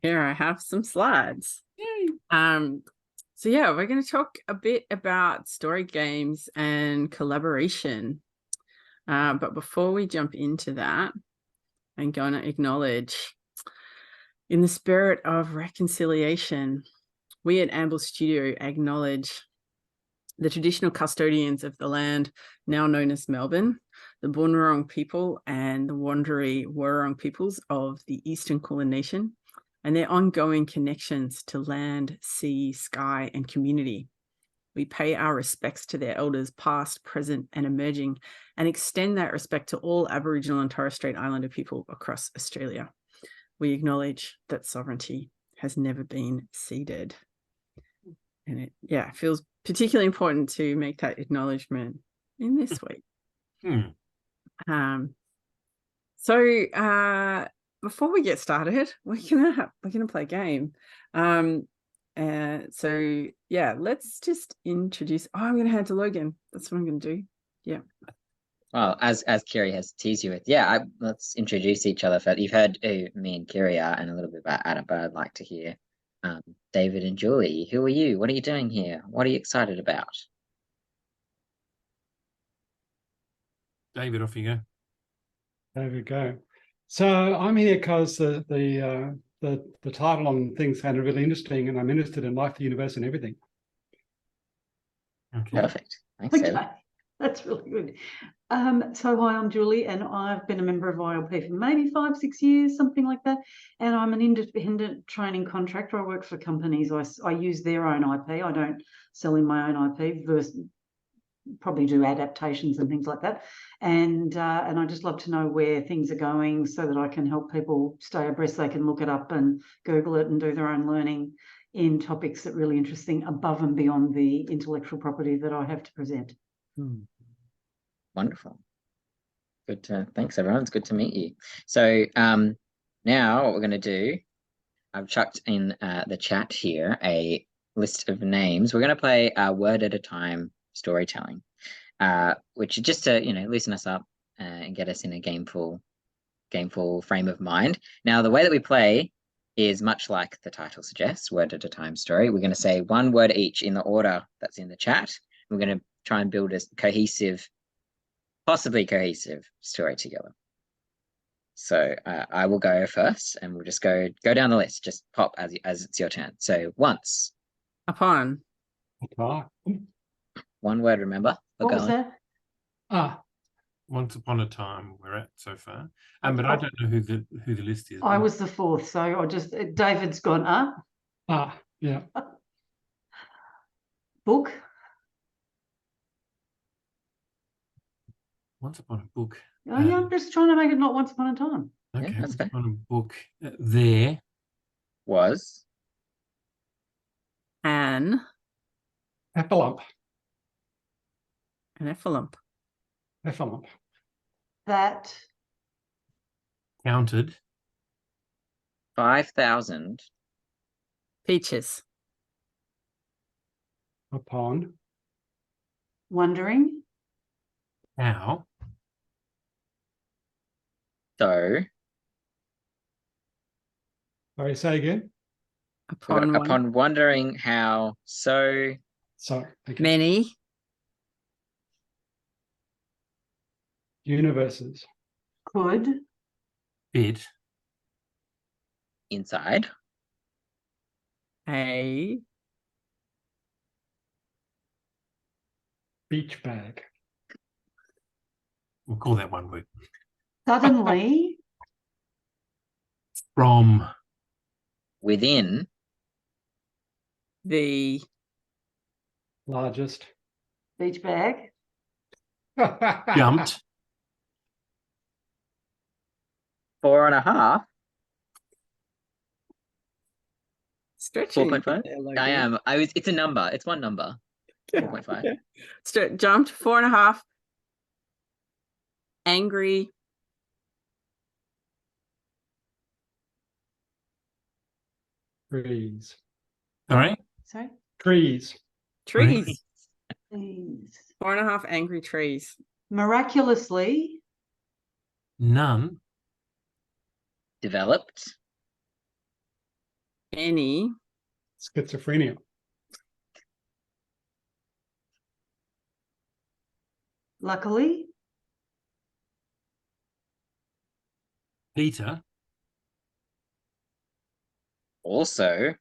Here I have some slides. Yay. So yeah, we're going to talk a bit about story games and collaboration. But before we jump into that, I'm going to acknowledge, in the spirit of reconciliation, we at Amble Studio acknowledge the traditional custodians of the land now known as Melbourne, the Boonwurrung people and the Wurundjeri Wurrung peoples of the Eastern Kulin Nation, and their ongoing connections to land, sea, sky, and community. We pay our respects to their elders past, present, and emerging, and extend that respect to all Aboriginal and Torres Strait Islander people across Australia. We acknowledge that sovereignty has never been ceded. And it feels particularly important to make that acknowledgement in this week. So before we get started, we're gonna play a game. So yeah, let's just introduce. Oh, I'm gonna hand to Logan. That's what I'm gonna do. Yeah. Well, as Kiri has teased you with, let's introduce each other. You've heard who me and Kiri are and a little bit about Adam, but I'd like to hear David and Julie. Who are you? What are you doing here? What are you excited about? David, off you go. There we go. So I'm here because the title on things sounded really interesting, and I'm interested in life, the universe, and everything. Okay. Perfect. Thanks, David. Okay, that's really good. So hi, I'm Julie, and I've been a member of ILP for maybe 5-6 years, something like that. And I'm an independent training contractor. I work for companies. I use their own IP. I don't sell in my own IP. Probably do adaptations and things like that. And I just love to know where things are going so that I can help people stay abreast. They can look it up and Google it and do their own learning in topics that are really interesting above and beyond the intellectual property that I have to present. Wonderful. Thanks everyone. It's good to meet you. So now what we're going to do, I've chucked in the chat here a list of names. We're going to play a word at a time storytelling, which is just to loosen us up and get us in a gameful frame of mind. Now the way that we play is much like the title suggests, word at a time story. We're going to say one word each in the order that's in the chat. We're going to try and build a possibly cohesive story together. So I will go first, and we'll just go down the list. Just pop as it's your turn. So once Upon. One word, remember. What was that? Once upon a time we're at so far. But I don't know who the list is. I was the fourth, so David's gone. Yeah. Book. Once upon a book. Oh yeah, I'm just trying to make it not once upon a time. Okay, Yeah, once upon a book. There was An Effalump. effalump. That counted 5,000 Peaches. Upon. wondering. how Sorry, Say again. Upon wondering how so Sorry. Okay. many Universes. Could fit inside a Beach bag. we'll call that one word. suddenly From within the Largest. beach bag. jumped 4.5. stretching. 4.5. I am. It's a number. It's one number. 4.5. Jumped 4.5. Angry. Trees. sorry. Trees. Trees. Please. 4.5 angry trees. Miraculously None Developed Any. Schizophrenia. Luckily. Peter. Also.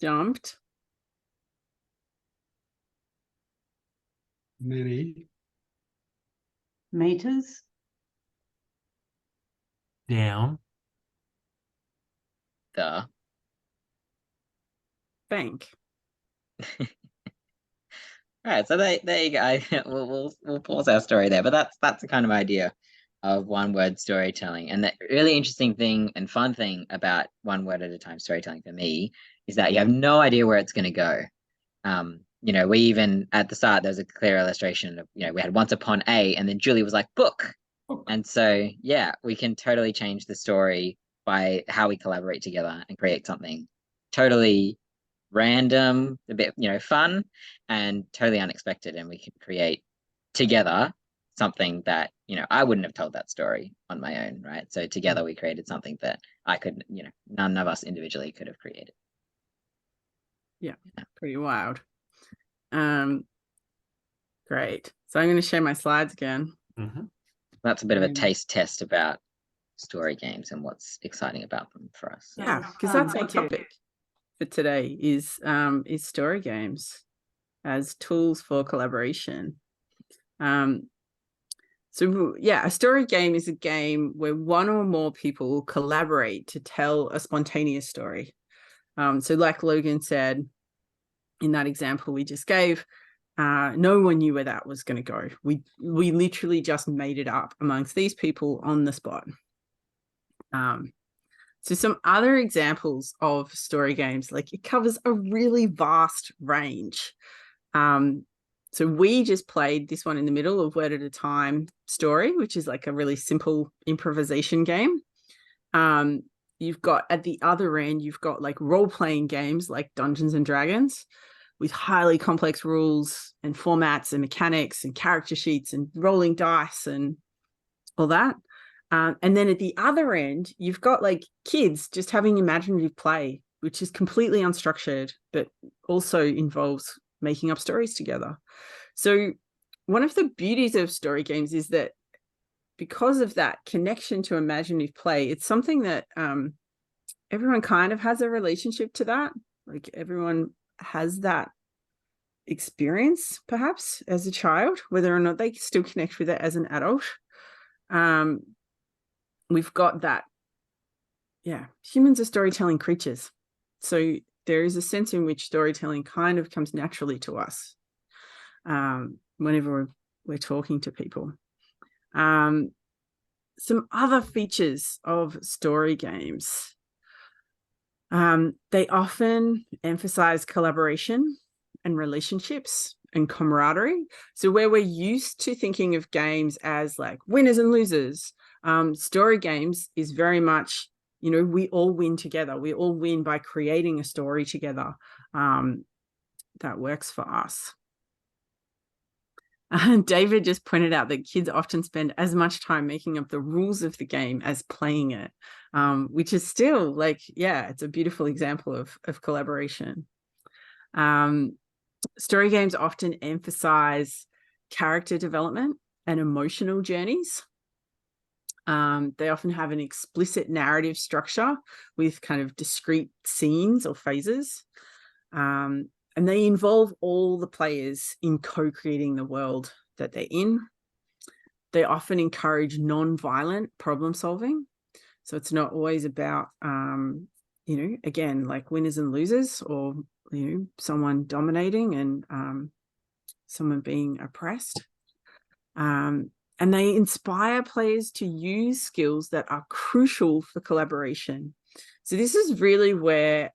Jumped. Many. Meters. Down. The. Bank. All right, so there you go. We'll pause our story there, but that's the kind of idea of one word storytelling. And the really interesting thing and fun thing about one word at a time storytelling for me is that you have no idea where it's going to go. We even at the start there was a clear illustration of we had once upon a, and then Julie was like book. And so yeah, we can totally change the story by how we collaborate together and create something totally random, a bit fun and totally unexpected, and we can create together something that I wouldn't have told that story on my own, right? So together we created something that I could none of us individually could have created. Yeah, pretty wild. Great. So I'm going to share my slides again. Mm-hmm. That's a bit of a taste test about story games and what's exciting about them for us. Yeah, because that's our topic for today is story games as tools for collaboration. So yeah, a story game is a game where one or more people collaborate to tell a spontaneous story. So like Logan said in that example we just gave, no one knew where that was going to go. We literally just made it up amongst these people on the spot. So some other examples of story games, like it covers a really vast range. So we just played this one in the middle of Word at a Time story, which is like a really simple improvisation game. You've got at the other end, you've got like role-playing games like Dungeons and Dragons with highly complex rules and formats and mechanics and character sheets and rolling dice and all that. And then at the other end, you've got like kids just having imaginative play, which is completely unstructured, but also involves making up stories together. So one of the beauties of story games is that because of that connection to imaginative play, it's something that everyone kind of has a relationship to that. Like everyone has that experience perhaps as a child, whether or not they still connect with it as an adult. We've got that. Yeah, humans are storytelling creatures. So there is a sense in which storytelling kind of comes naturally to us whenever we're talking to people. Some other features of story games. They often emphasize collaboration and relationships and camaraderie. So where we're used to thinking of games as like winners and losers, story games is very much, we all win together. We all win by creating a story together that works for us. David just pointed out that kids often spend as much time making up the rules of the game as playing it, which is still like, yeah, it's a beautiful example of collaboration. Story games often emphasize character development and emotional journeys. They often have an explicit narrative structure with kind of discrete scenes or phases. And they involve all the players in co-creating the world that they're in. They often encourage non-violent problem solving. So it's not always about, again, like winners and losers or, someone dominating and someone being oppressed. And they inspire players to use skills that are crucial for collaboration. So this is really where,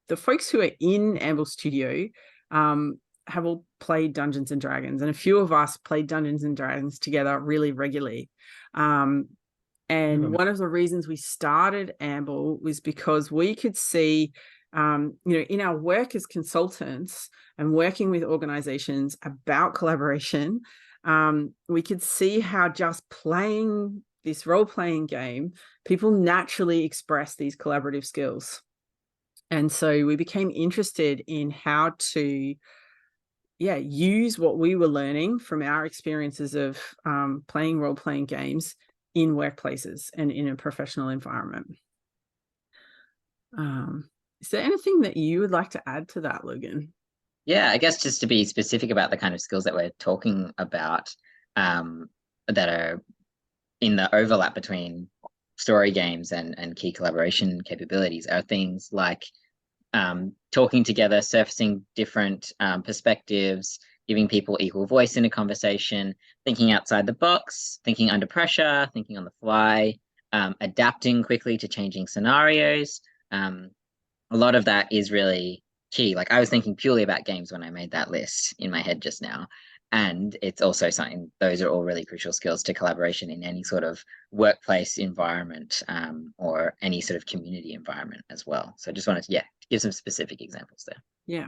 the folks who are in Amble Studio have all played Dungeons and Dragons, and a few of us played Dungeons and Dragons together really regularly. And one of the reasons we started Amble was because we could see, in our work as consultants and working with organizations about collaboration, we could see how just playing this role-playing game, people naturally express these collaborative skills. And so we became interested in how to use what we were learning from our experiences of playing role-playing games in workplaces and in a professional environment. Is there anything that you would like to add to that, Logan? Yeah, I guess just to be specific about the kind of skills that we're talking about, that are in the overlap between story games and key collaboration capabilities, are things like talking together, surfacing different perspectives, giving people equal voice in a conversation, thinking outside the box, thinking under pressure, thinking on the fly, adapting quickly to changing scenarios. A lot of that is really key. Like, I was thinking purely about games when I made that list in my head just now. And it's also something, those are all really crucial skills to collaboration in any sort of workplace environment, or any sort of community environment as well. So I just wanted to, give some specific examples there. Yeah.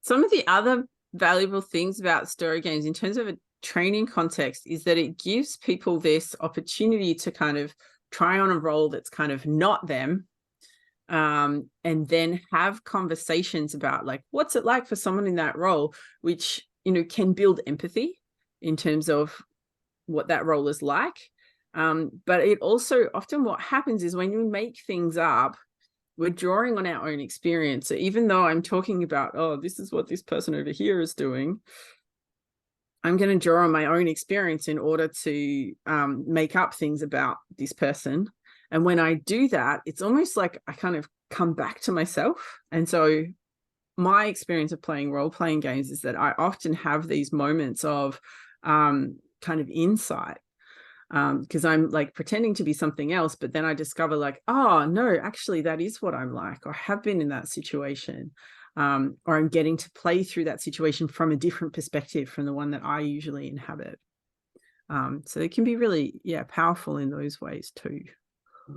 Some of the other valuable things about story games in terms of a training context is that it gives people this opportunity to kind of try on a role that's kind of not them, and then have conversations about, like, what's it like for someone in that role, which, you know, can build empathy in terms of what that role is like. But it also, often what happens is when you make things up, we're drawing on our own experience. So even though I'm talking about, oh, this is what this person over here is doing, I'm going to draw on my own experience in order to make up things about this person. And when I do that, it's almost like I kind of come back to myself. And so my experience of playing role-playing games is that I often have these moments of kind of insight, because I'm like pretending to be something else, but then I discover, like, oh no, actually that is what I'm like, or I have been in that situation, or I'm getting to play through that situation from a different perspective from the one that I usually inhabit. So it can be really powerful in those ways too.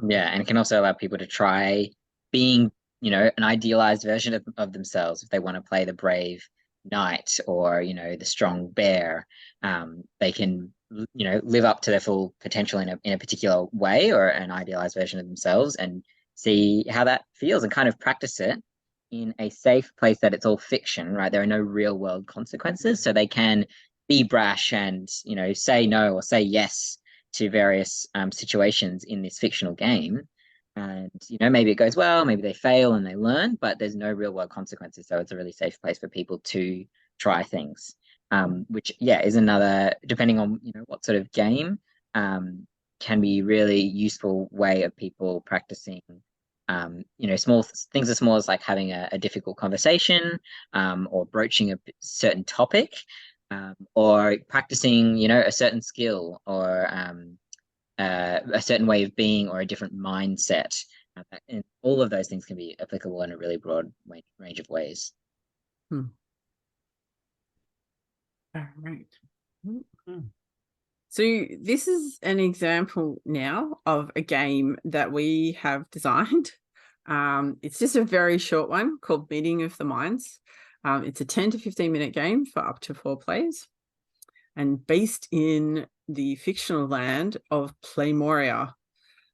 Yeah, and it can also allow people to try being, an idealized version of themselves. If they want to play the brave knight or, the strong bear, they can, live up to their full potential in a particular way, or an idealized version of themselves, and see how that feels and kind of practice it in a safe place that it's all fiction, right? There are no real world consequences, so they can be brash and, say no or say yes to various situations in this fictional game. And, maybe it goes well, maybe they fail and they learn, but there's no real world consequences. So it's a really safe place for people to try things, which, is another, depending on, what sort of game, can be really useful way of people practicing, small things as small as like having a difficult conversation, or broaching a certain topic, or practicing, a certain skill, or a certain way of being, or a different mindset. And all of those things can be applicable in a really broad range of ways. All right. So this is an example now of a game that we have designed. It's just a very short one called Meeting of the Minds. It's a 10 to 15 minute game for up to 4 players, and based in the fictional land of Playmoria.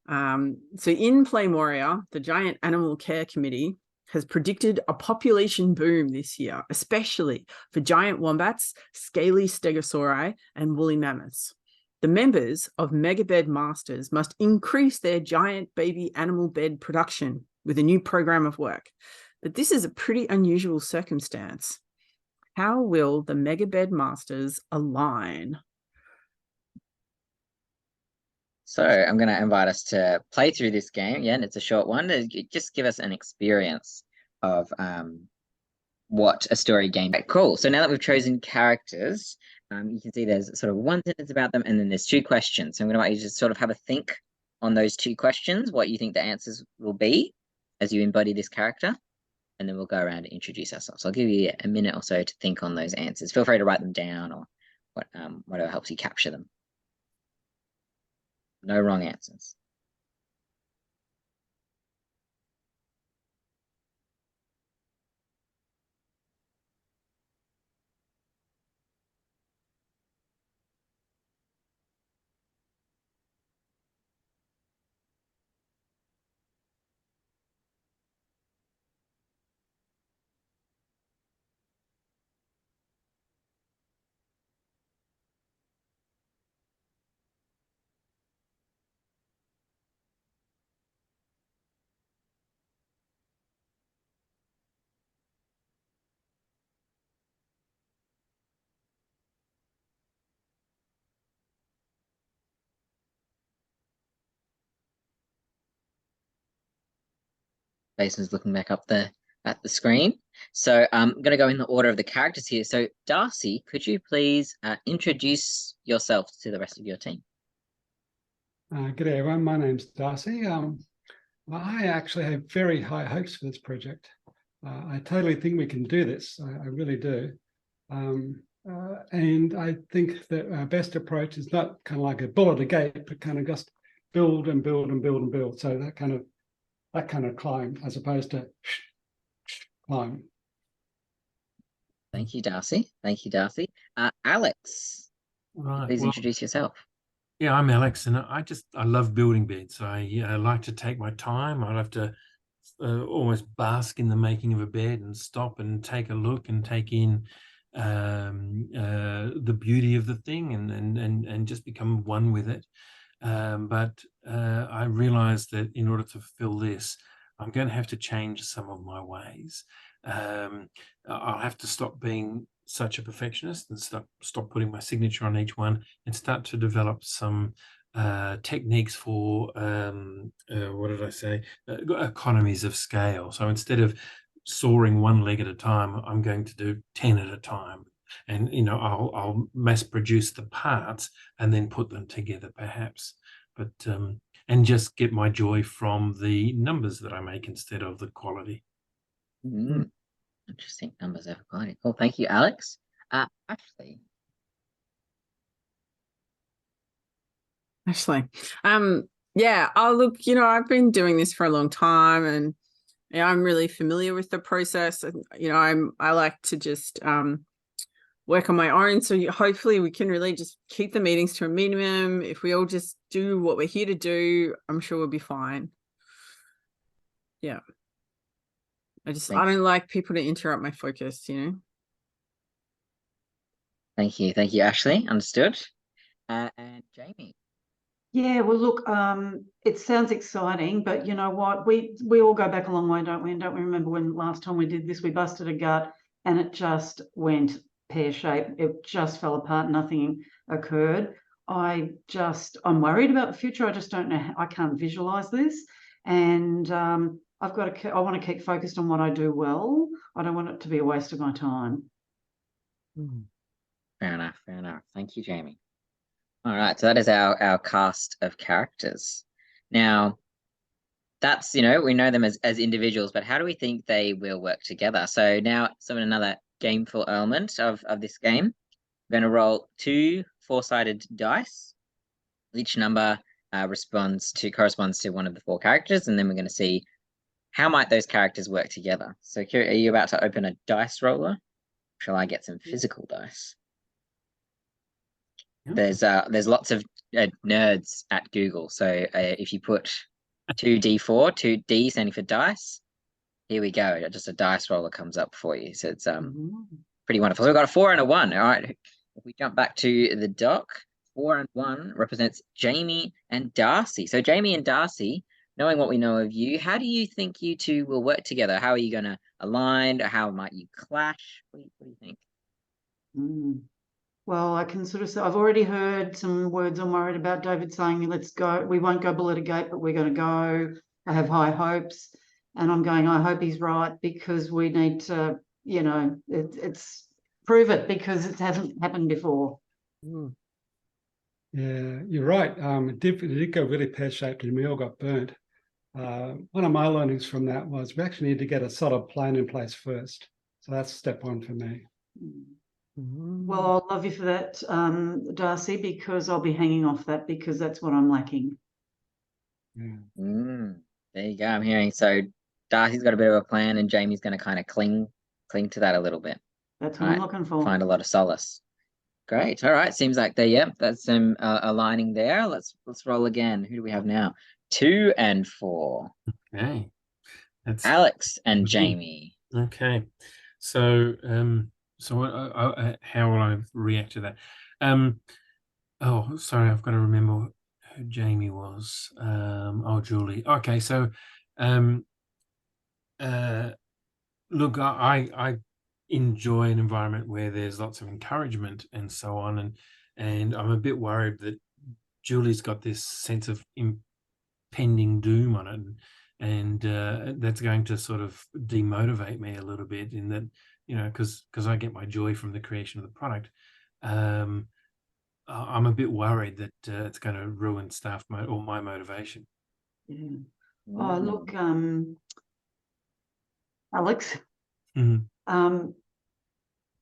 So in Playmoria, the Giant Animal Care Committee has predicted a population boom this year, especially for giant wombats, scaly stegosauri, and woolly mammoths. The members of Megabed Masters must increase their giant baby animal bed production with a new program of work. But this is a pretty unusual circumstance. How will the Megabed Masters align? So I'm going to invite us to play through this game. Yeah, and it's a short one. Just give us an experience of what a story game. Cool. So now that we've chosen characters, you can see there's sort of one sentence about them, and then there's 2 questions. So I'm going to invite you to sort of have a think on those 2 questions, what you think the answers will be as you embody this character, and then we'll go around and introduce ourselves. I'll give you a minute or so to think on those answers. Feel free to write them down, or whatever helps you capture them. No wrong answers. Jason's looking back up at the screen. So I'm going to go in the order of the characters here. So Darcy, could you please introduce yourself to the rest of your team? Good day, everyone. My name's Darcy. I actually have very high hopes for this project. I totally think we can do this. I really do. And I think that our best approach is not kind of like a bull at a gate, but kind of just build and build and build and build. So that kind of climb as opposed to climb. Thank you, Darcy. Thank you, Darcy. Alex, Right. please Well, introduce yourself. yeah, I'm Alex, and I love building beds. I like to take my time. I love to almost bask in the making of a bed and stop and take a look and take in the beauty of the thing and just become one with it. But I realized that in order to fulfill this, I'm going to have to change some of my ways. I'll have to stop being such a perfectionist and stop putting my signature on each one and start to develop some techniques for what did I say? Economies of scale. So instead of soaring one leg at a time, I'm going to do 10 at a time. And I'll mass produce the parts and then put them together, perhaps. But and just get my joy from the numbers that I make instead of the quality. Interesting, numbers over quality. Cool. Thank you, Alex. Ashley. Yeah, look, I've been doing this for a long time, and I'm really familiar with the process, and I like to just work on my own. So hopefully we can really just keep the meetings to a minimum. If we all just do what we're here to do, I'm sure we'll be fine. Yeah. I don't like people to interrupt my focus, Thank you, Ashley. Understood. And Jamie. Yeah, well, look, it sounds exciting, but you know what? We all go back a long way, don't we? And don't we remember when last time we did this, we busted a gut and it just went pear-shaped. It just fell apart. Nothing occurred. I'm worried about the future. I just don't know. I can't visualize this. And I want to keep focused on what I do well. I don't want it to be a waste of my time. Fair enough. Thank you, Jamie. All right, so that is our cast of characters. Now, that's, we know them as individuals, but how do we think they will work together? So now, another gameful element of this game. We're going to roll 2 4-sided dice. Each number corresponds to one of the 4 characters, and then we're going to see how might those characters work together. So, Kira, are you about to open a dice roller? Shall I get some physical dice? There's lots of nerds at Google. So if you put 2D4, 2D standing for dice, here we go. Just a dice roller comes up for you. So it's pretty wonderful. So we've got a 4 and a 1. All right. If we jump back to the doc, 4 and 1 represents Jamie and Darcy. So Jamie and Darcy, knowing what we know of you, how do you think you two will work together? How are you going to align? Or how might you clash? What do you think? Well, I can sort of say I've already heard some words I'm worried about. David saying, let's go. We won't go bull at a gate, but we're going to go. I have high hopes. And I'm going, I hope he's right, because we need to, it's prove it, because it hasn't happened before. Yeah, you're right. It did go really pear-shaped and we all got burnt. One of my learnings from that was we actually need to get a solid plan in place first. So that's step 1 for me. Well, I'll love you for that, Darcy, because I'll be hanging off that, because that's what I'm lacking. Yeah. There you go. I'm hearing. So Darcy's got a bit of a plan, and Jamie's going to kind of cling to that a little bit. That's what I'm looking for. Find a lot of solace. Great. All right. Seems like that's some aligning there. Let's roll again. Who do we have now? 2 and 4. Okay. That's Alex and Jamie. Okay. So how will I react to that? Oh, sorry, I've got to remember who Jamie was. Julie. Okay, so look, I enjoy an environment where there's lots of encouragement and so on, and I'm a bit worried that Julie's got this sense of impending doom on it, and that's going to sort of demotivate me a little bit in that, you know, because I get my joy from the creation of the product. I'm a bit worried that it's going to ruin staff or my motivation. Yeah. Oh, look, Alex, Mhm. I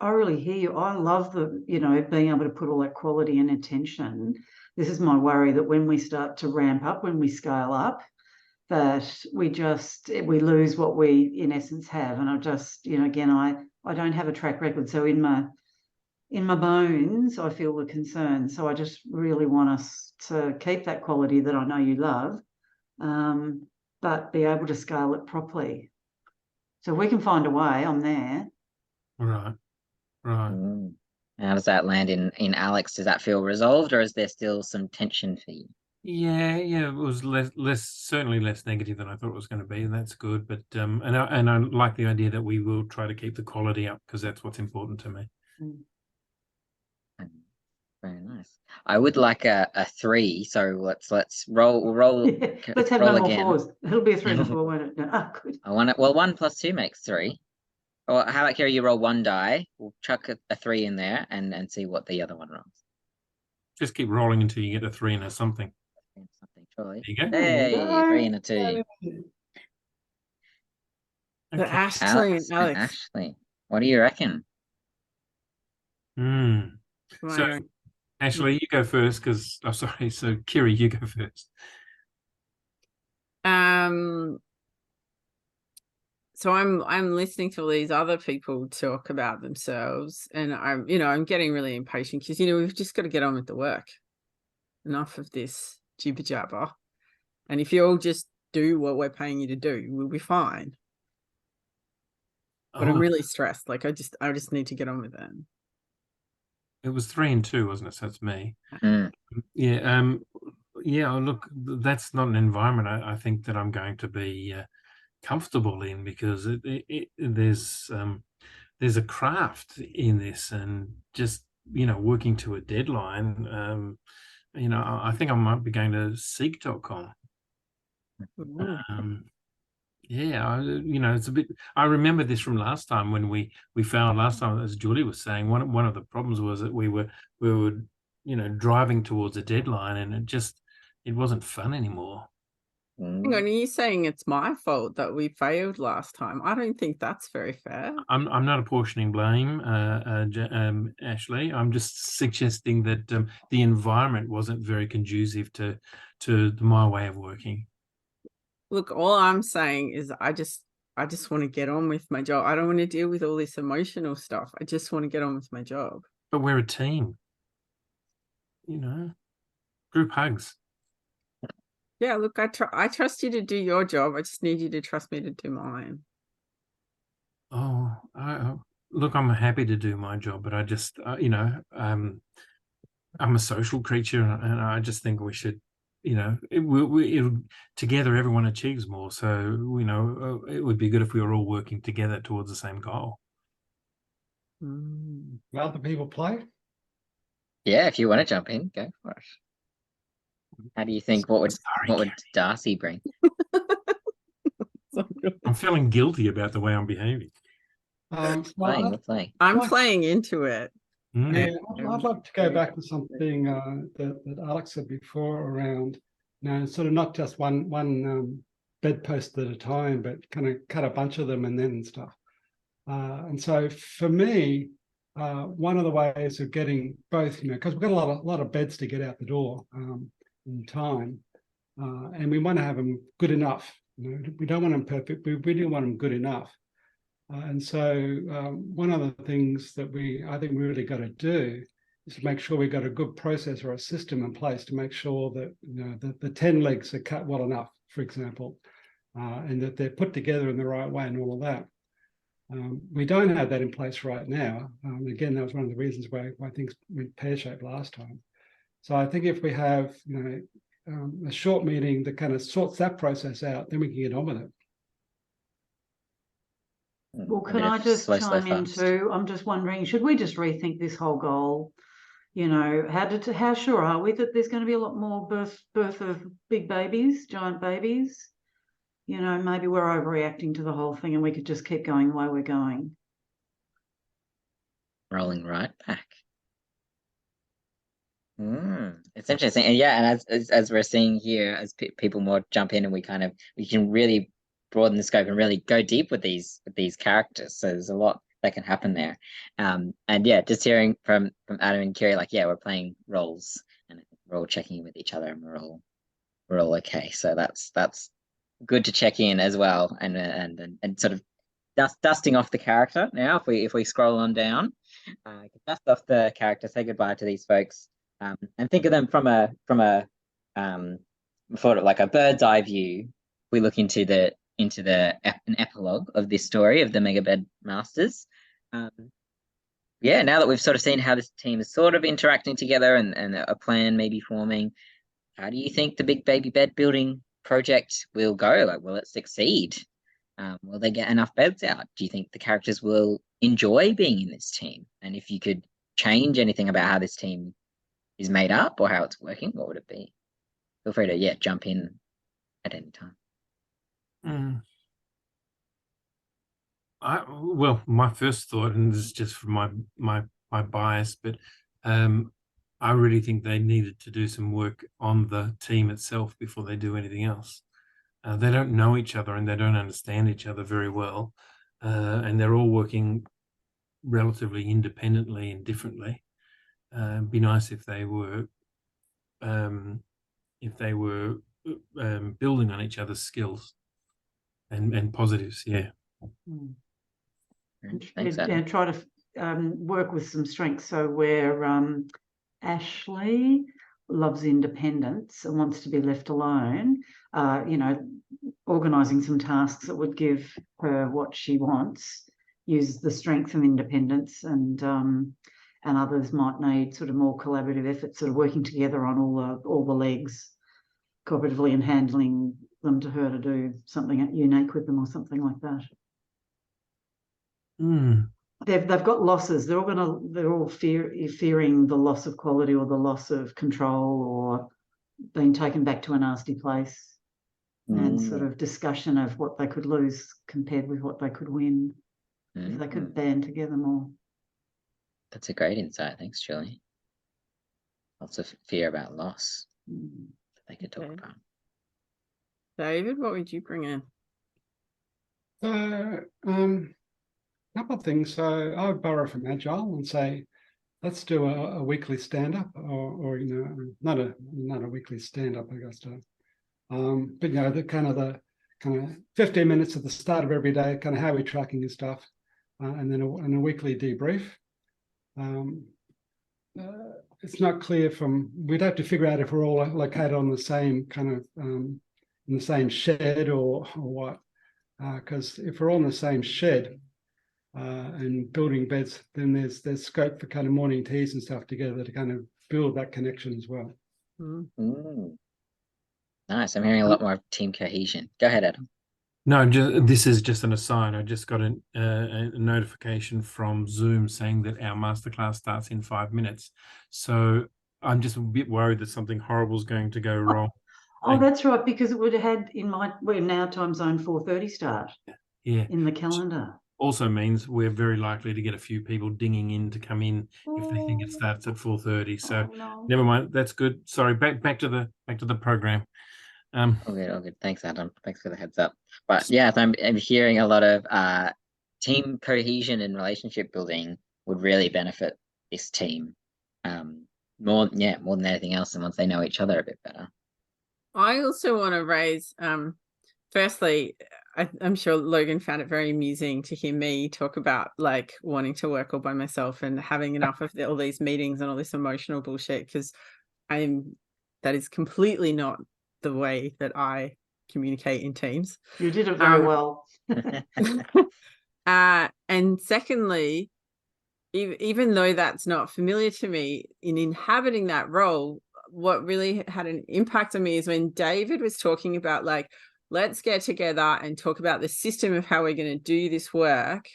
really hear you. I love the, you know, being able to put all that quality and attention. This is my worry, that when we start to ramp up, when we scale up, that we lose what we in essence have. And I just, you know, again, I don't have a track record. So in my bones, I feel the concern. So I just really want us to keep that quality that I know you love, but be able to scale it properly. So if we can find a way, I'm there. Right. How does that land in Alex? Does that feel resolved, or is there still some tension for you? Yeah, it was certainly less negative than I thought it was going to be, and that's good. But and I like the idea that we will try to keep the quality up, because that's what's important to me. Very nice. I would like a 3, so let's roll. We'll roll. Yeah, let's have roll no more again. 4s. It'll be a 3 and a 4, won't it? No. Oh, good. I want it. Well, 1 plus 2 makes 3. Or how about, Kira, you roll 1 die. We'll chuck a 3 in there and see what the other one rolls. Just keep rolling until you get a 3 and a something. Something, surely. There you go. Hey, 3 and a 2. But Okay. Ashley Alex and Alex. Ashley, what do you reckon? So Right. Ashley, you go first, because sorry. So Kiri, you go first. So I'm listening to all these other people talk about themselves, and I'm getting really impatient, because we've just got to get on with the work. Enough of this jibber jabber. And if you all just do what we're paying you to do, we'll be fine. But I'm really stressed. Like I just need to get on with it. It was 3 and 2, wasn't it? So it's me. Mm. Yeah. Look, that's not an environment I think that I'm going to be comfortable in, because there's a craft in this, and just working to a deadline. I think I might be going to seek.com. It's a bit. I remember this from last time when we found last time, as Julie was saying, one of the problems was that we were driving towards a deadline, and it wasn't fun anymore. Hang on, are you saying it's my fault that we failed last time? I don't think that's very fair. I'm not apportioning blame, Ashley. I'm just suggesting that the environment wasn't very conducive to my way of working. Look, all I'm saying is I just want to get on with my job. I don't want to deal with all this emotional stuff. I just want to get on with my job. But we're a team. Group hugs. Yeah, look, I trust you to do your job. I just need you to trust me to do mine. Oh, look, I'm happy to do my job, but I just, I'm a social creature, and I just think we should, together everyone achieves more. So, it would be good if we were all working together towards the same goal. Other people play? Yeah, if you want to jump in, go for it. How do you think? What would Darcy bring? I'm feeling guilty about the way I'm behaving. We're playing. I'm playing into it. Yeah, I'd like to go back to something that Alex said before around, sort of not just one bedpost at a time, but kind of cut a bunch of them and then stuff. And so for me, one of the ways of getting both, because we've got a lot of beds to get out the door in time, and we want to have them good enough. We don't want them perfect. We really want them good enough. And so one of the things that I think we really got to do is to make sure we've got a good process or a system in place to make sure that the 10 legs are cut well enough, for example, and that they're put together in the right way and all of that. We don't have that in place right now. Again, that was one of the reasons why things went pear-shaped last time. So I think if we have a short meeting that kind of sorts that process out, then we can get on with it. Well, can I just chime in too? I'm just wondering, should we just rethink this whole goal? How sure are we that there's going to be a lot more birth of big babies, giant babies? you know, maybe we're overreacting to the whole thing and we could just keep going the way we're going. Rolling right back. It's interesting, and yeah, and as we're seeing here, as people more jump in, and we can really broaden the scope and really go deep with these characters. So there's a lot that can happen there. And yeah, just hearing from Adam and Kiri, like, yeah, we're playing roles and we're all checking in with each other, and we're all okay. So that's good to check in as well, and sort of dusting off the character now. If we scroll on down, dust off the character, say goodbye to these folks, and think of them from a sort of like a bird's eye view. We look into an epilogue of this story of the Mega Bed Masters. Yeah, now that we've sort of seen how this team is sort of interacting together and a plan maybe forming, how do you think the big baby bed building project will go? Like, will it succeed? Will they get enough beds out? Do you think the characters will enjoy being in this team? And if you could change anything about how this team is made up or how it's working, what would it be? Feel free to jump in at any time. Well, my first thought, and this is just from my bias, but I really think they needed to do some work on the team itself before they do anything else. They don't know each other and they don't understand each other very well, and they're all working relatively independently and differently. It'd be nice if they were building on each other's skills and positives. Yeah. Thanks, And try to work with some strengths. So where Ashley loves independence and wants to be left alone, you know, organising some tasks that would give her what she wants, use the strength of independence, and others might need sort of more collaborative efforts, sort of working together on all the legs cooperatively and handling them to her to do something unique with them or something like that. They've got losses. They're all fearing the loss of quality or the loss of control or being taken back to a nasty place, and sort of discussion of what they could lose compared with what they could win if they could band together more. That's a great insight. Thanks, Julie. Lots of fear about loss that they could talk about. David, what would you bring in? Couple of things. So I would borrow from Agile and say, let's do a weekly stand-up, or you know, not a weekly stand-up, I guess. But you know, the kind of 15 minutes at the start of every day, kind of how we're tracking your stuff, and then a weekly debrief. It's not clear we'd have to figure out if we're all located on the same kind of in the same shed or what, because if we're all in the same shed and building beds, then there's scope for kind of morning teas and stuff together to kind of build that connection as well. Nice. I'm hearing a lot more team cohesion. Go ahead, Adam. No, this is just an aside. I just got a notification from Zoom saying that our masterclass starts in 5 minutes. So I'm just a bit worried that something horrible is going to go wrong. Oh, that's right, because it would have had we're now time zone 4:30 start. Yeah. In the calendar. Also means we're very likely to get a few people dinging in to come in if they think it starts at 4:30. So never mind. That's good. Sorry. Back to the program. All good. Thanks, Adam. Thanks for the heads up. But yeah, I'm hearing a lot of team cohesion and relationship building would really benefit this team more than anything else, and once they know each other a bit better. I also want to raise, firstly, I'm sure Logan found it very amusing to hear me talk about like wanting to work all by myself and having enough of all these meetings and all this emotional bullshit, because that is completely not the way that I communicate in teams. You did it very well. And secondly, even though that's not familiar to me, in inhabiting that role, what really had an impact on me is when David was talking about like, let's get together and talk about the system of how we're going to do this work.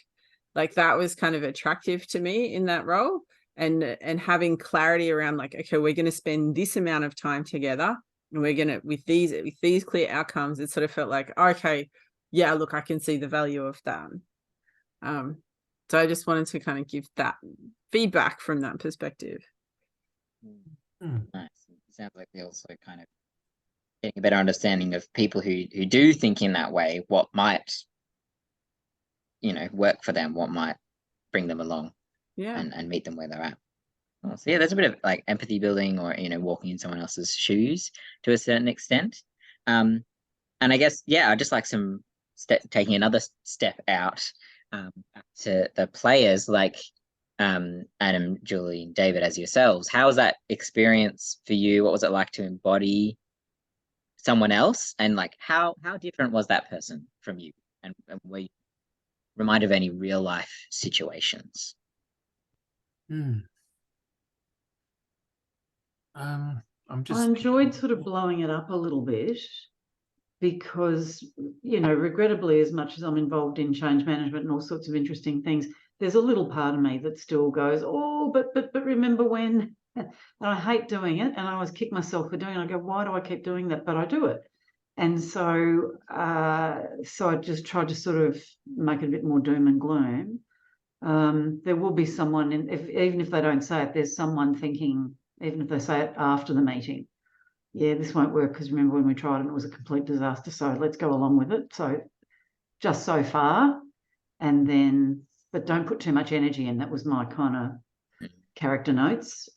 Like that was kind of attractive to me in that role, and having clarity around like, okay, we're going to spend this amount of time together And we're gonna with these clear outcomes, it sort of felt like, okay, yeah, look, I can see the value of that. So I just wanted to kind of give that feedback from that perspective. Nice. It sounds like we also kind of getting a better understanding of people who do think in that way, what might, work for them, what might bring them along, and meet them where they're at. So yeah, there's a bit of like empathy building, or walking in someone else's shoes to a certain extent. And I guess, I just like some taking another step out to the players, like Adam, Julie, and David, as yourselves. How was that experience for you? What was it like to embody someone else, and like how different was that person from you, and were you reminded of any real life situations? I enjoyed sort of blowing it up a little bit, because, regrettably, as much as I'm involved in change management and all sorts of interesting things, there's a little part of me that still goes, oh, but remember when? And I hate doing it, and I always kick myself for doing it. I go, why do I keep doing that? But I do it. And so I just tried to sort of make it a bit more doom and gloom. There will be someone, even if they don't say it, there's someone thinking, even if they say it after the meeting, yeah, this won't work because remember when we tried and it was a complete disaster, so let's go along with it. So just so far, and then, but don't put too much energy in. That was my kind of character notes.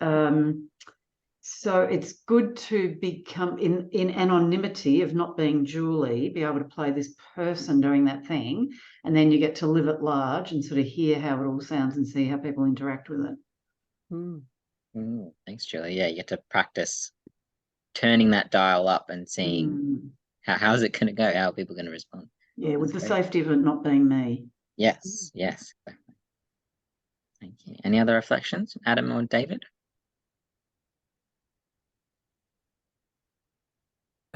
So it's good to become in anonymity of not being Julie, be able to play this person doing that thing, and then you get to live at large and sort of hear how it all sounds and see how people interact with it. Thanks, Julie. Yeah, you get to practice turning that dial up and seeing how's it going to go, how are people going to respond. Yeah, with the safety of it not being me. Yes. Thank you. Any other reflections, Adam or David?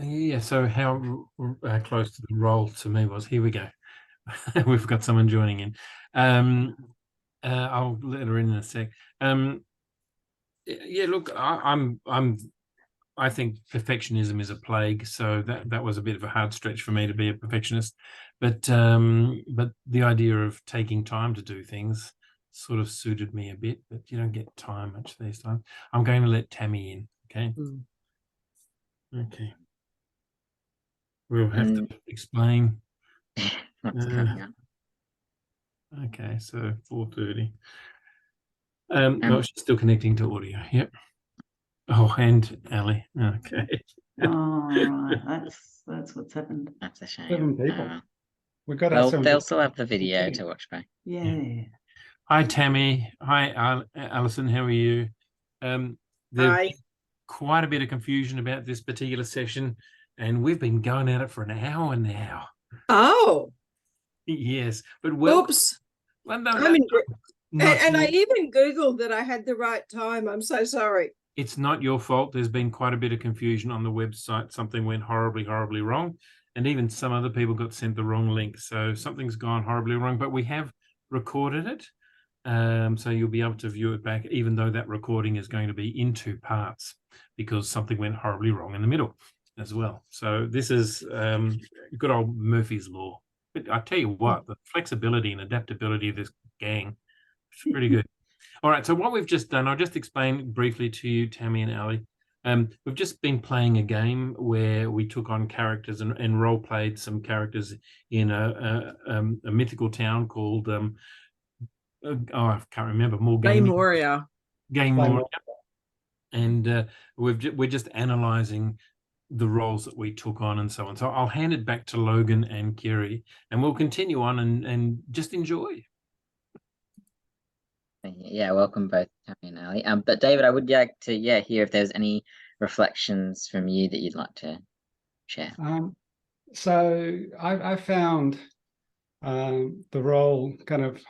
Yeah, so how close to the role to me was, here we go. We've got someone joining in. I'll let her in a sec. Yeah, look, I think perfectionism is a plague, so that was a bit of a hard stretch for me to be a perfectionist. But the idea of taking time to do things sort of suited me a bit, but you don't get time much these times. I'm going to let Tammy in, okay? Okay. We'll have to explain. What's coming up? Okay, so 4:30. No, she's still connecting to audio. Yep. Oh, and Ali. Okay. Oh, right. That's what's happened. That's a shame. 7 people. We've got they'll still have the video to watch back. Yeah. Hi, Tammy. Hi, Alison. How are you? There's quite a bit of confusion about this particular session, and we've been going at it for an hour now. Oh. Yes, but Oops. Well, no, and I even Googled that I had the right time. I'm so sorry. It's not your fault. There's been quite a bit of confusion on the website. Something went horribly, horribly wrong. And even some other people got sent the wrong link. So something's gone horribly wrong, but we have recorded it. So you'll be able to view it back, even though that recording is going to be in 2 parts because something went horribly wrong in the middle as well. So this is good old Murphy's Law. But I tell you what, the flexibility and adaptability of this gang is pretty good. All right, so what we've just done, I'll just explain briefly to you, Tammy and Ali. We've just been playing a game where we took on characters and role-played some characters in a mythical town called, I can't remember, Moria. And we're just analysing the roles that we took on and so on. So I'll hand it back to Logan and Kiri, and we'll continue on and just enjoy. Yeah, welcome both Tammy and Ali. But David, I would like to hear if there's any reflections from you that you'd like to share. So I found the role kind of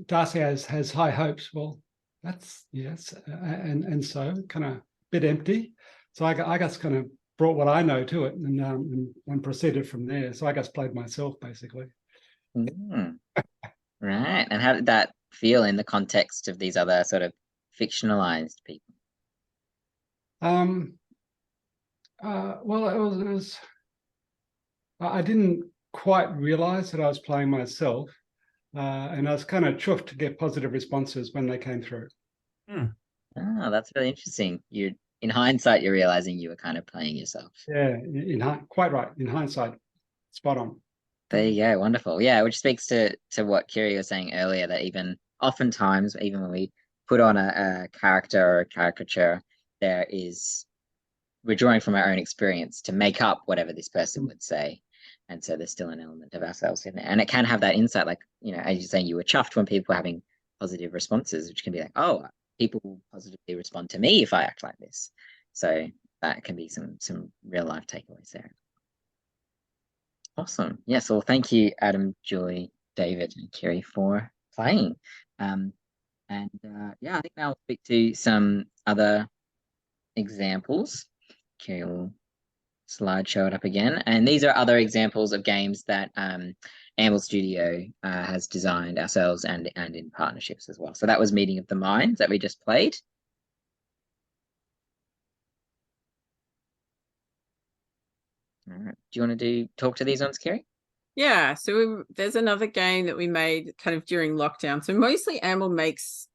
Darcy has high hopes. Well, that's yes, and so kind of a bit empty. So I guess kind of brought what I know to it and proceeded from there. So I guess played myself basically. Right. And how did that feel in the context of these other sort of fictionalized people? Well, I didn't quite realize that I was playing myself, and I was kind of chuffed to get positive responses when they came through. Oh, that's really interesting. In hindsight, you're realizing you were kind of playing yourself. Yeah, quite right. In hindsight, spot on. There you go, wonderful. Yeah, which speaks to what Kiri was saying earlier, that even oftentimes, even when we put on a character or a caricature, we're drawing from our own experience to make up whatever this person would say. And so there's still an element of ourselves in there. And it can have that insight, like, as you're saying, you were chuffed when people were having positive responses, which can be like, oh, people will positively respond to me if I act like this. So that can be some real life takeaways there. Awesome. Yes. Well, thank you, Adam, Julie, David, and Kiri for playing. Yeah, I think now we'll speak to some other examples. Kiri will slideshow it up again. And these are other examples of games that Amble Studio has designed ourselves and in partnerships as well. So that was Meeting of the Minds that we just played. All right. Do you want to talk to these ones, Kiri? Yeah, so there's another game that we made kind of during lockdown. So mostly Amble makes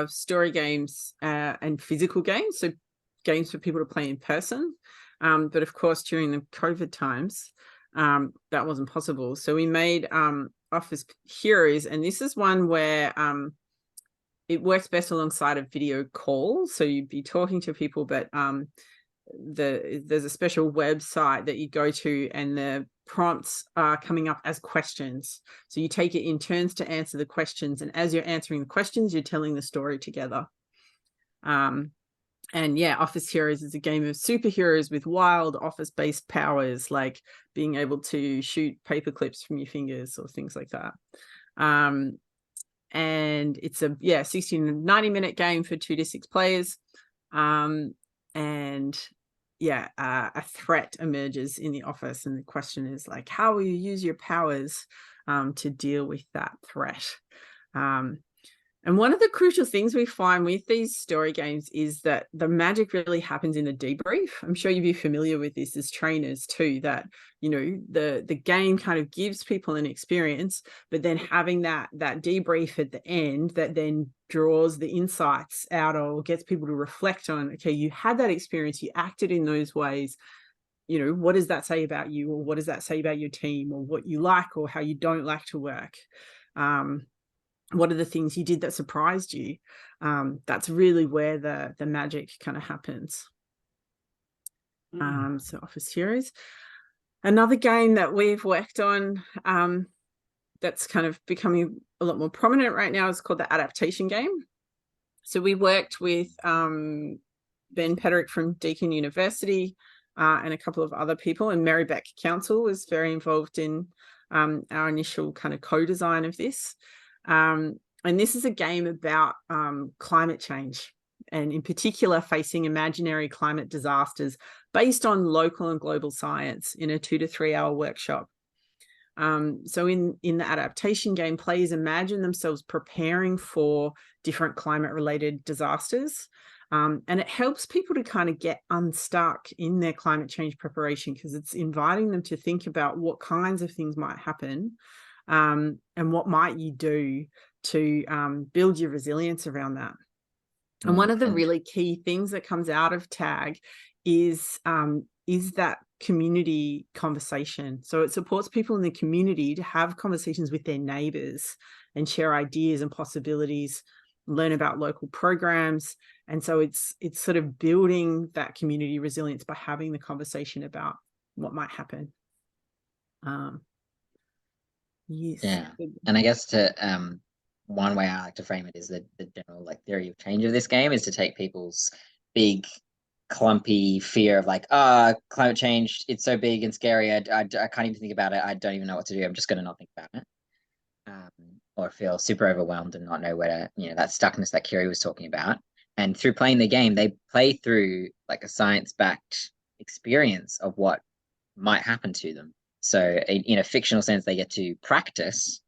story games and physical games, so games for people to play in person. But of course, during the COVID times, that wasn't possible. So we made Office Heroes, and this is one where it works best alongside a video call. So you'd be talking to people, but there's a special website that you go to, and the prompts are coming up as questions. So you take it in turns to answer the questions, and as you're answering the questions, you're telling the story together. And yeah, Office Heroes is a game of superheroes with wild office-based powers, like being able to shoot paper clips from your fingers or things like that. And it's a 60 to 90-minute game for 2 to 6 players. A threat emerges in the office, and the question is like, how will you use your powers to deal with that threat? And one of the crucial things we find with these story games is that the magic really happens in the debrief. I'm sure you'd be familiar with this as trainers too, that, the game kind of gives people an experience, but then having that debrief at the end that then draws the insights out, or gets people to reflect on, okay, you had that experience, you acted in those ways. What does that say about you, or what does that say about your team, or what you like or how you don't like to work? What are the things you did that surprised you? That's really where the magic kind of happens. So Office Heroes. Another game that we've worked on that's kind of becoming a lot more prominent right now is called the adaptation game. So we worked with Ben Pederick from Deakin University and a couple of other people, and Marybeck Council was very involved in our initial kind of co-design of this. And this is a game about climate change, and in particular facing imaginary climate disasters based on local and global science in a 2 to 3 hour workshop. So in the adaptation game, players imagine themselves preparing for different climate related disasters. And it helps people to kind of get unstuck in their climate change preparation, because it's inviting them to think about what kinds of things might happen. And what might you do to build your resilience around that? And one of the really key things that comes out of TAG is that community conversation. So it supports people in the community to have conversations with their neighbours and share ideas and possibilities, learn about local programs. And so it's sort of building that community resilience by having the conversation about what might happen. Yes. Yeah. And I guess to one way I like to frame it is that the general theory of change of this game is to take people's big clumpy fear of climate change, it's so big and scary, I can't even think about it, I don't even know what to do, I'm just going to not think about it, or feel super overwhelmed and not know where to, that stuckness that Kiri was talking about. And through playing the game, they play through a science-backed experience of what might happen to them. So in a fictional sense, they get to practice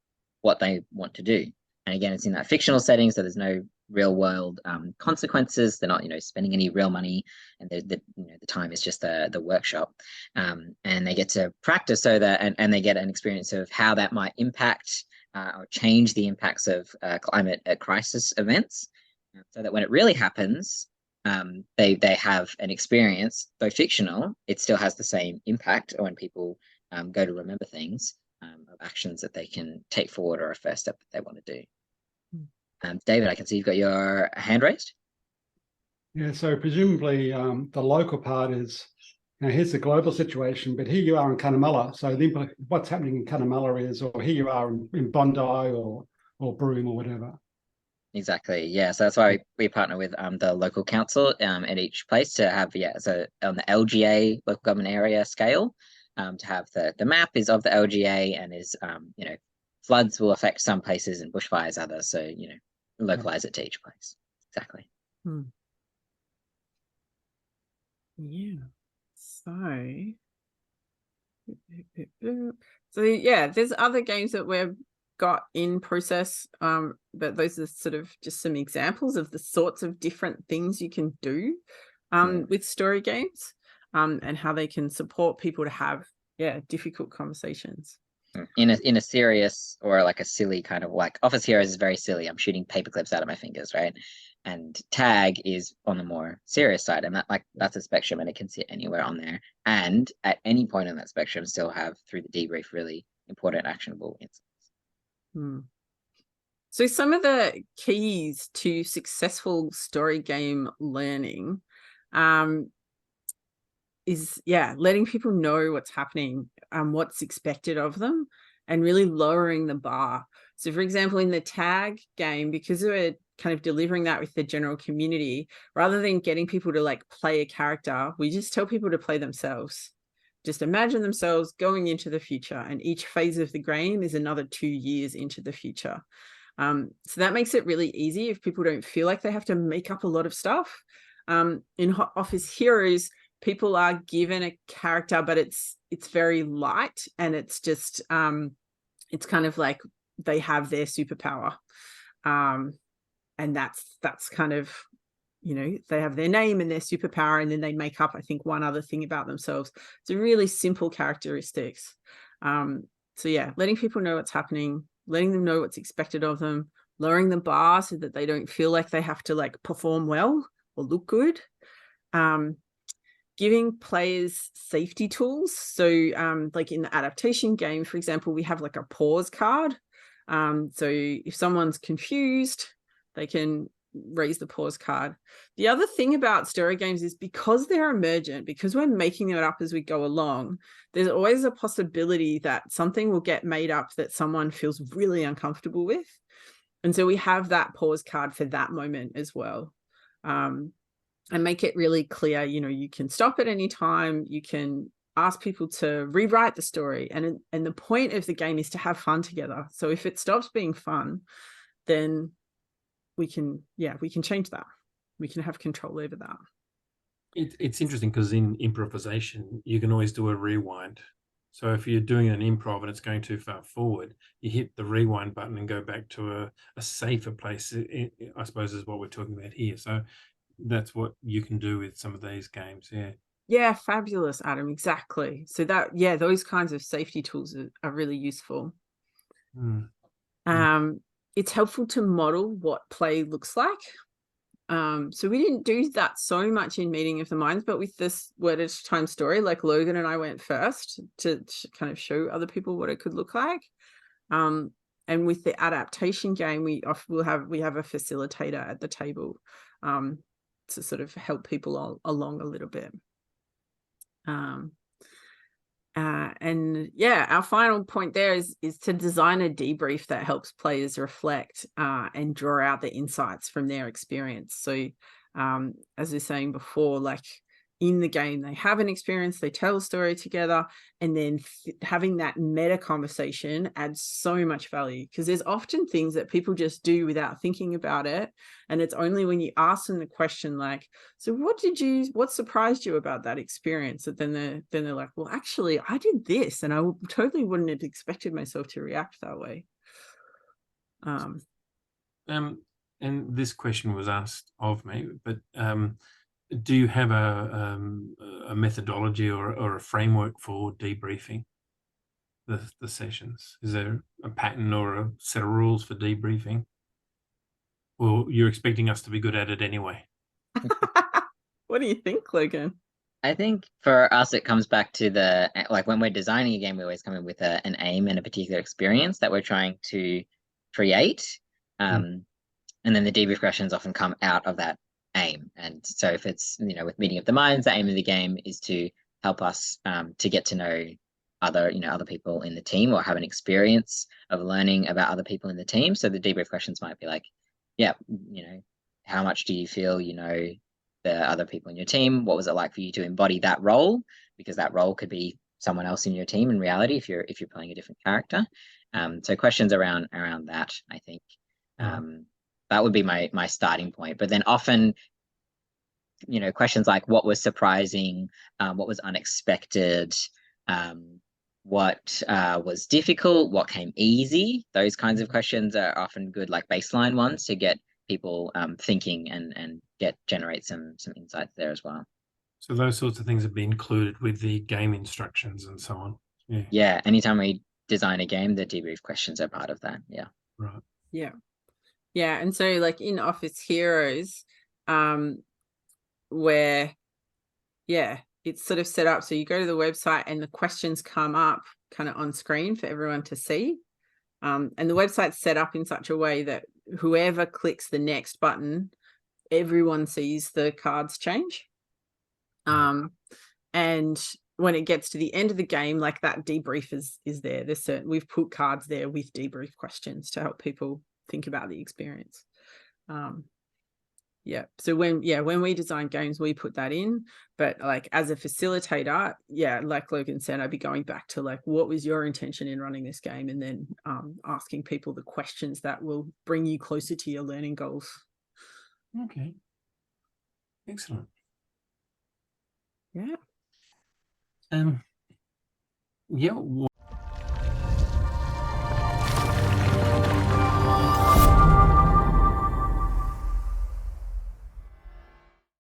what they want to do. And again, it's in that fictional setting, so there's no real world consequences. They're not, spending any real money, and the time is just the workshop. And they get to practice so that, and they get an experience of how that might impact or change the impacts of climate crisis events, so that when it really happens, they have an experience, though fictional, it still has the same impact when people go to remember things, of actions that they can take forward, or a first step that they want to do. David, I can see you've got your hand raised. Yeah, so presumably the local part is, here's the global situation, but here you are in Cunnamulla. So what's happening in Cunnamulla is, or here you are in Bondi or Broome or whatever. Exactly. Yeah. So that's why we partner with the local council at each place to have, so on the LGA, local government area scale, to have the map is of the LGA, and is floods will affect some places and bushfires others. So localize it to each place. Exactly. Yeah. So yeah, there's other games that we've got in process, but those are sort of just some examples of the sorts of different things you can do with story games, and how they can support people to have difficult conversations. In a serious, or like a silly kind of, like Office Heroes is very silly. I'm shooting paper clips out of my fingers, right? And Tag is on the more serious side, and that's a spectrum, and it can sit anywhere on there. And at any point in that spectrum, still have, through the debrief, really important, actionable insights. So some of the keys to successful story game learning is letting people know what's happening, what's expected of them, and really lowering the bar. So for example, in the Tag game, because we're kind of delivering that with the general community, rather than getting people to like play a character, we just tell people to play themselves. Just imagine themselves going into the future, and each phase of the game is another 2 years into the future. So that makes it really easy if people don't feel like they have to make up a lot of stuff. In Office Heroes, people are given a character, but it's very light, and it's just it's kind of like they have their superpower, and that's kind of, they have their name and their superpower, and then they make up, I think, one other thing about themselves. It's a really simple characteristics. So yeah, letting people know what's happening, letting them know what's expected of them, lowering the bar so that they don't feel like they have to like perform well or look good. Giving players safety tools. So like in the adaptation game, for example, we have like a pause card. So if someone's confused, they can raise the pause card. The other thing about story games is, because they're emergent, because we're making it up as we go along, there's always a possibility that something will get made up that someone feels really uncomfortable with. And so we have that pause card for that moment as well. And make it really clear, you can stop at any time, you can ask people to rewrite the story, and the point of the game is to have fun together. So if it stops being fun, then we can change that. We can have control over that. It's interesting because in improvisation, you can always do a rewind. So if you're doing an improv and it's going too far forward, you hit the rewind button and go back to a safer place, I suppose, is what we're talking about here. So that's what you can do with some of these games. Yeah, fabulous, Adam. Exactly. So that, those kinds of safety tools are really useful. It's helpful to model what play looks like. So we didn't do that so much in Meeting of the Minds, but with this Word at a Time story, like Logan and I went first to kind of show other people what it could look like. And with the adaptation game, we have a facilitator at the table to sort of help people along a little bit. And our final point there is to design a debrief that helps players reflect and draw out the insights from their experience. So as we were saying before, like in the game, they have an experience, they tell a story together, and then having that meta conversation adds so much value, because there's often things that people just do without thinking about it. And it's only when you ask them the question, like, so what surprised you about that experience? That then they're like, well, actually, I did this, and I totally wouldn't have expected myself to react that way. and this question was asked of me, but do you have a methodology or a framework for debriefing the sessions? Is there a pattern or a set of rules for debriefing? Or you're expecting us to be good at it anyway? What do you think, Logan? I think for us, it comes back to the, like when we're designing a game, we always come in with an aim and a particular experience that we're trying to create. And then the debrief questions often come out of that aim. And so if it's, with Meeting of the Minds, the aim of the game is to help us to get to know other people in the team, or have an experience of learning about other people in the team. So the debrief questions might be like, yeah, how much do you feel the other people in your team? What was it like for you to embody that role? Because that role could be someone else in your team in reality if you're playing a different character. So questions around that, I think. That would be my starting point. But then often, questions like what was surprising, what was unexpected, what was difficult, what came easy. Those kinds of questions are often good, like baseline ones, to get people thinking and generate some insights there as well. So those sorts of things have been included with the game instructions and so on. Yeah. Anytime we design a game, the debrief questions are part of that. Yeah. Right. Yeah. And so like in Office Heroes, where it's sort of set up so you go to the website and the questions come up kind of on screen for everyone to see. And the website's set up in such a way that whoever clicks the next button, everyone sees the cards change. And when it gets to the end of the game, like that debrief is there. We've put cards there with debrief questions to help people think about the experience. So when we design games, we put that in. But like as a facilitator, like Logan said, I'd be going back to like, what was your intention in running this game? And then asking people the questions that will bring you closer to your learning goals. Okay. Excellent. Yeah. Yeah.